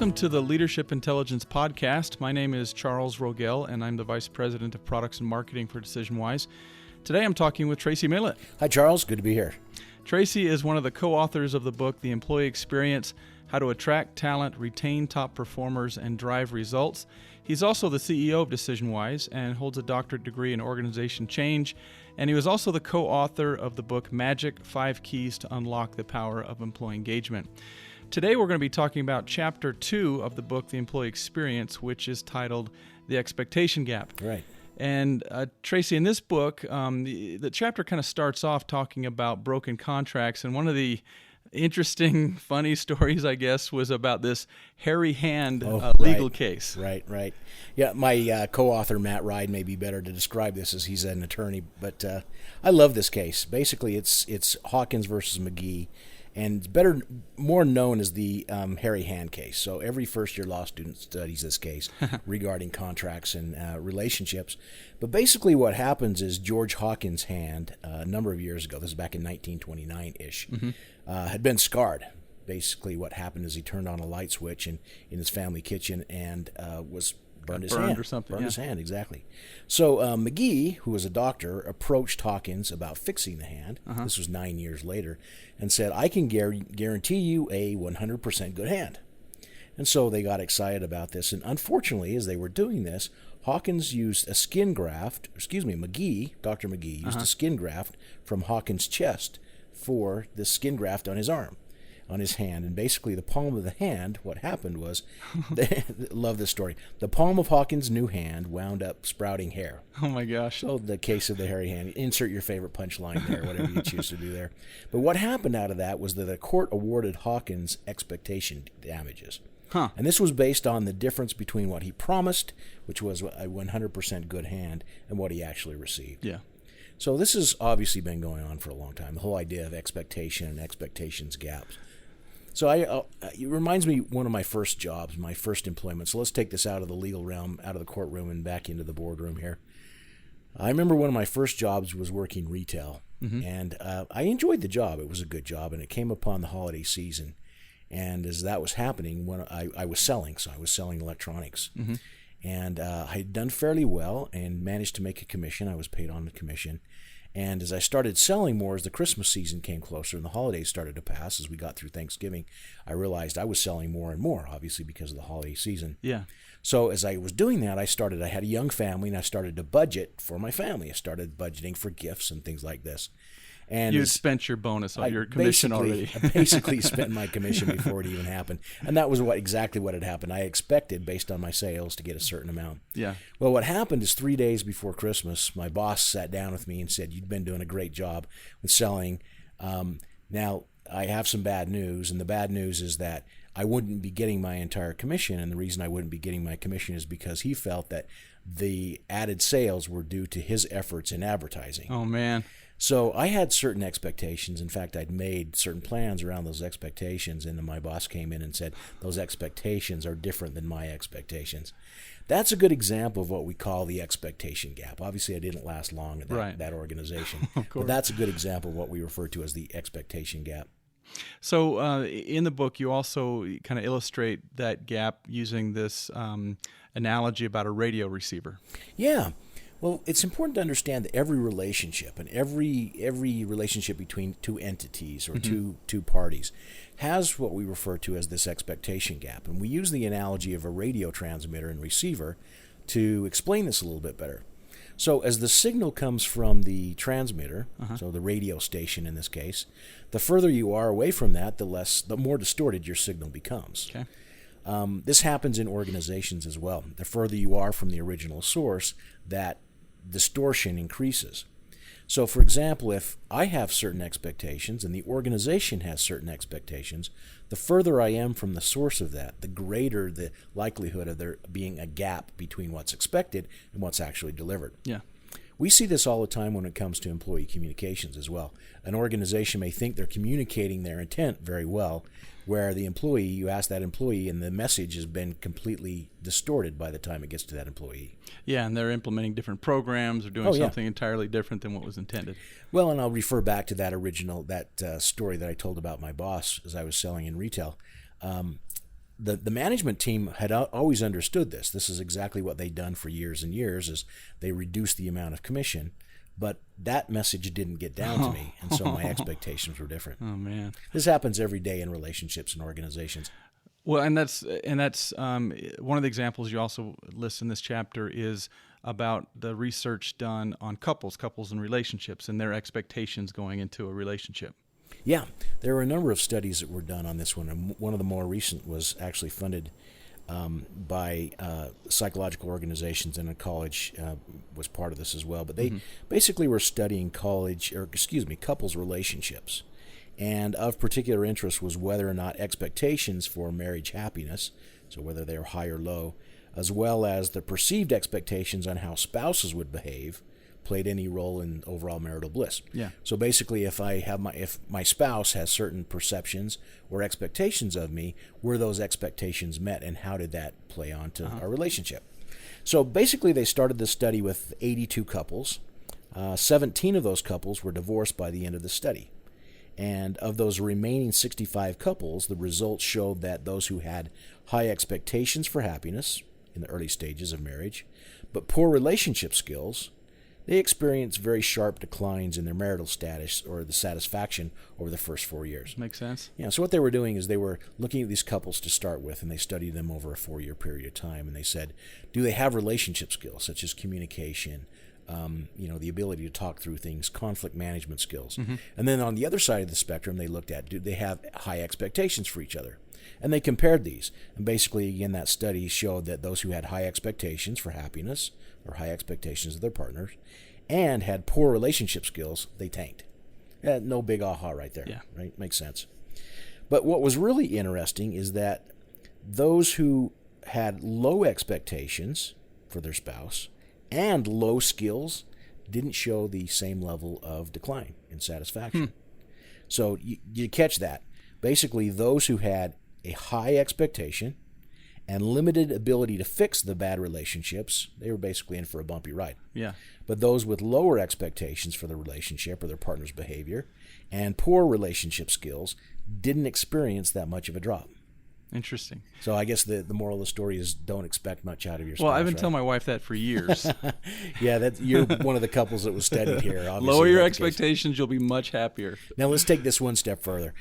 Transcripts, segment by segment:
Welcome to the Leadership Intelligence Podcast. My name is Charles Rogel, and I'm the Vice President of Products and Marketing for DecisionWise. Today I'm talking with Tracy Maylett. Hi, Charles. Good to be here. Tracy is one of the co-authors of the book, The Employee Experience, How to Attract Talent, Retain Top Performers, and Drive Results. He's also the CEO of DecisionWise and holds a doctorate degree in organization change. And he was also the co-author of the book, Magic: 5 Keys to Unlock the Power of Employee Engagement. Today we're going to be talking about Chapter 2 of the book, The Employee Experience, which is titled The Expectation Gap. Right. And Tracy, in this book, the chapter kind of starts off talking about broken contracts, and one of the interesting, funny stories, I guess, was about this hairy hand legal case. Right. Yeah, my co-author, Matt Ride, may be better to describe this as he's an attorney, but I love this case. Basically, it's Hawkins versus McGee, and more known as the hairy hand case. So every first-year law student studies this case regarding contracts and relationships. But basically what happens is George Hawkins' hand, a number of years ago, this is back in 1929-ish, had been scarred. Basically what happened is he turned on a light switch in his family kitchen and burned his hand. Or something, his hand, exactly. So McGee, who was a doctor, approached Hawkins about fixing the hand. This was 9 years later, and said, I can guarantee you a 100% good hand. And so they got excited about this. And unfortunately, as they were doing this, Hawkins used a skin graft, Dr. McGee used a skin graft from Hawkins' chest for the skin graft on his arm. On his hand, and basically the palm of the hand, what happened was, love this story, the palm of Hawkins' new hand wound up sprouting hair. Oh my gosh. So the case of the hairy hand, insert your favorite punchline there, whatever you choose to do there. But what happened out of that was that the court awarded Hawkins expectation damages. And this was based on the difference between what he promised, which was a 100% good hand, and what he actually received. Yeah. So this has obviously been going on for a long time, the whole idea of expectation and expectations gaps. So it reminds me one of my first jobs, my first employment. So let's take this out of the legal realm, out of the courtroom, and back into the boardroom here. I remember one of my first jobs was working retail, and I enjoyed the job. It was a good job, and it came upon the holiday season. And as that was happening, when I was selling, so I was selling electronics. And I had done fairly well and managed to make a commission. I was paid on the commission. And as I started selling more, as the Christmas season came closer and the holidays started to pass, as we got through Thanksgiving, I realized I was selling more and more, obviously because of the holiday season. Yeah. So as I was doing that, I had a young family, and I started to budget for my family. I started budgeting for gifts and things like this. And you spent your bonus on your commission already. I basically spent my commission before it even happened. And that was exactly what had happened. I expected, based on my sales, to get a certain amount. Yeah. Well, what happened is 3 days before Christmas, my boss sat down with me and said, you've been doing a great job with selling. Now, I have some bad news, and the bad news is that I wouldn't be getting my entire commission, and the reason I wouldn't be getting my commission is because he felt that the added sales were due to his efforts in advertising. Oh, man. So I had certain expectations. In fact, I'd made certain plans around those expectations, and then my boss came in and said, those expectations are different than my expectations. That's a good example of what we call the expectation gap. Obviously, I didn't last long at that organization, but that's a good example of what we refer to as the expectation gap. So in the book, you also kind of illustrate that gap using this analogy about a radio receiver. Yeah. Well, it's important to understand that every relationship and every relationship between two entities or two parties has what we refer to as this expectation gap. And we use the analogy of a radio transmitter and receiver to explain this a little bit better. So as the signal comes from the transmitter, so the radio station in this case, the further you are away from that, the more distorted your signal becomes. Okay. This happens in organizations as well. The further you are from the original source, that distortion increases. So, for example, if I have certain expectations and the organization has certain expectations, the further I am from the source of that, the greater the likelihood of there being a gap between what's expected and what's actually delivered. Yeah. We see this all the time when it comes to employee communications as well. An organization may think they're communicating their intent very well, where the employee, you ask that employee, and the message has been completely distorted by the time it gets to that employee. Yeah, and they're implementing different programs or doing something entirely different than what was intended. Well, and I'll refer back to that story that I told about my boss as I was selling in retail. the management team had always understood this. This is exactly what they'd done for years and years, is they reduced the amount of commission. But that message didn't get down to me, and so my expectations were different. Oh man, this happens every day in relationships and organizations. Well, and that's one of the examples you also list in this chapter is about the research done on couples and relationships and their expectations going into a relationship. Yeah, there were a number of studies that were done on this one, and one of the more recent was actually funded by psychological organizations, and a college was part of this as well. But they basically were studying couples relationships. And of particular interest was whether or not expectations for marriage happiness, so whether they were high or low, as well as the perceived expectations on how spouses would behave, played any role in overall marital bliss. Yeah. So basically, if my spouse has certain perceptions or expectations of me, were those expectations met, and how did that play on to our relationship? So basically, they started this study with 82 couples. 17 of those couples were divorced by the end of the study. And of those remaining 65 couples, the results showed that those who had high expectations for happiness in the early stages of marriage, but poor relationship skills, they experienced very sharp declines in their marital status or the satisfaction over the first 4 years. Makes sense. Yeah, so what they were doing is they were looking at these couples to start with, and they studied them over a 4-year period of time, and they said, do they have relationship skills such as communication, the ability to talk through things, conflict management skills. And then on the other side of the spectrum, they looked at, do they have high expectations for each other? And they compared these. And basically, again, that study showed that those who had high expectations for happiness or high expectations of their partners and had poor relationship skills, they tanked. No big aha right there. Yeah. Right? Makes sense. But what was really interesting is that those who had low expectations for their spouse and low skills didn't show the same level of decline in satisfaction. So you catch that. Basically, those who had a high expectation and limited ability to fix the bad relationships, they were basically in for a bumpy ride. Yeah. But those with lower expectations for the relationship or their partner's behavior and poor relationship skills didn't experience that much of a drop. Interesting. So I guess the moral of the story is don't expect much out of your spouse. Well, I've been right? telling my wife that for years. Yeah, you're one of the couples that was studied here. Lower your expectations, you'll be much happier. Now let's take this one step further.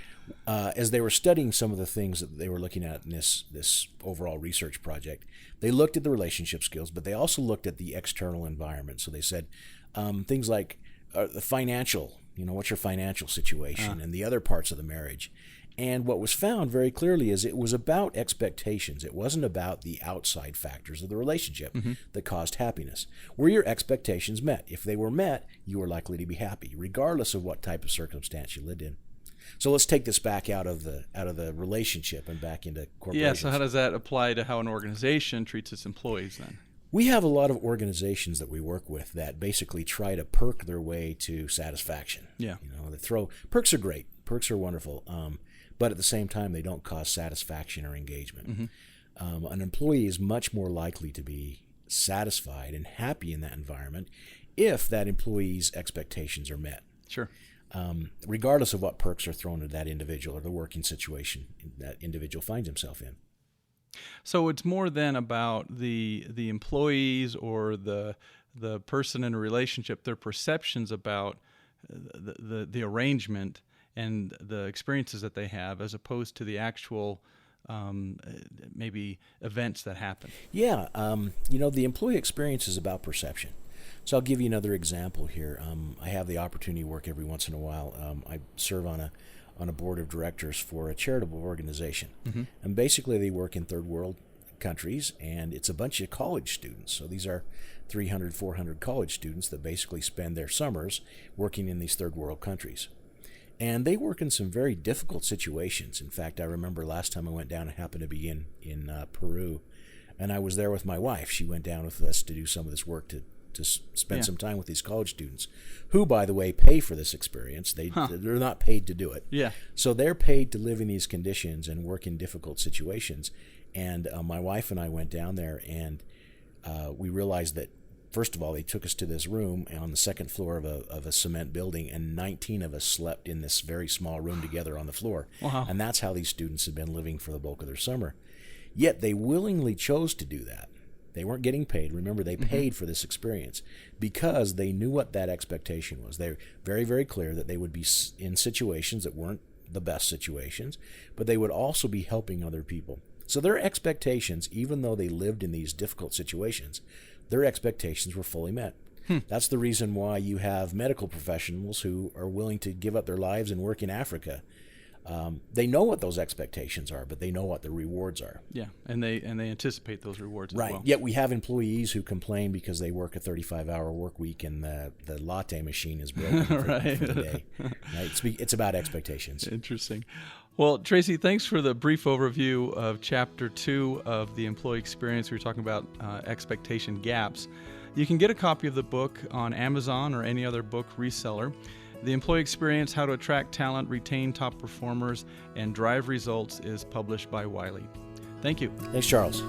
As they were studying some of the things that they were looking at in this overall research project, they looked at the relationship skills, but they also looked at the external environment. So they said things like the financial, what's your financial situation, and the other parts of the marriage. And what was found very clearly is it was about expectations. It wasn't about the outside factors of the relationship that caused happiness. Were your expectations met? If they were met, you were likely to be happy, regardless of what type of circumstance you lived in. So let's take this back out of the relationship and back into corporations. Yeah, so how does that apply to how an organization treats its employees then? We have a lot of organizations that we work with that basically try to perk their way to satisfaction. Yeah. Perks are great. Perks are wonderful. But at the same time, they don't cause satisfaction or engagement. An employee is much more likely to be satisfied and happy in that environment if that employee's expectations are met. Sure. Regardless of what perks are thrown at that individual or the working situation that individual finds himself in. So it's more than about the employees or the person in a relationship, their perceptions about the arrangement and the experiences that they have, as opposed to the actual maybe events that happen. Yeah, the employee experience is about perception. So I'll give you another example here. I have the opportunity to work every once in a while. I serve on a board of directors for a charitable organization, and basically they work in third world countries, and it's a bunch of college students. So these are 300, 400 college students that basically spend their summers working in these third world countries. And they work in some very difficult situations. In fact, I remember last time I went down, I happened to be in Peru, and I was there with my wife. She went down with us to do some of this work to spend some time with these college students, who, by the way, pay for this experience. They're not paid to do it. Yeah. So they're paid to live in these conditions and work in difficult situations. And my wife and I went down there, and we realized that, first of all, they took us to this room on the second floor of a cement building, and 19 of us slept in this very small room together on the floor. Wow. And that's how these students had been living for the bulk of their summer. Yet they willingly chose to do that. They weren't getting paid. Remember, they paid for this experience because they knew what that expectation was. They're very, very clear that they would be in situations that weren't the best situations, but they would also be helping other people. So their expectations, even though they lived in these difficult situations, their expectations were fully met. That's the reason why you have medical professionals who are willing to give up their lives and work in Africa. They know what those expectations are, but they know what the rewards are. Yeah, and they anticipate those rewards as right. well. Yet we have employees who complain because they work a 35-hour work week and the latte machine is broken for the day. Right? It's about expectations. Interesting. Well, Tracy, thanks for the brief overview of Chapter 2 of the Employee Experience. We were talking about expectation gaps. You can get a copy of the book on Amazon or any other book reseller. The Employee Experience, How to Attract Talent, Retain Top Performers, and Drive Results is published by Wiley. Thank you. Thanks, Charles.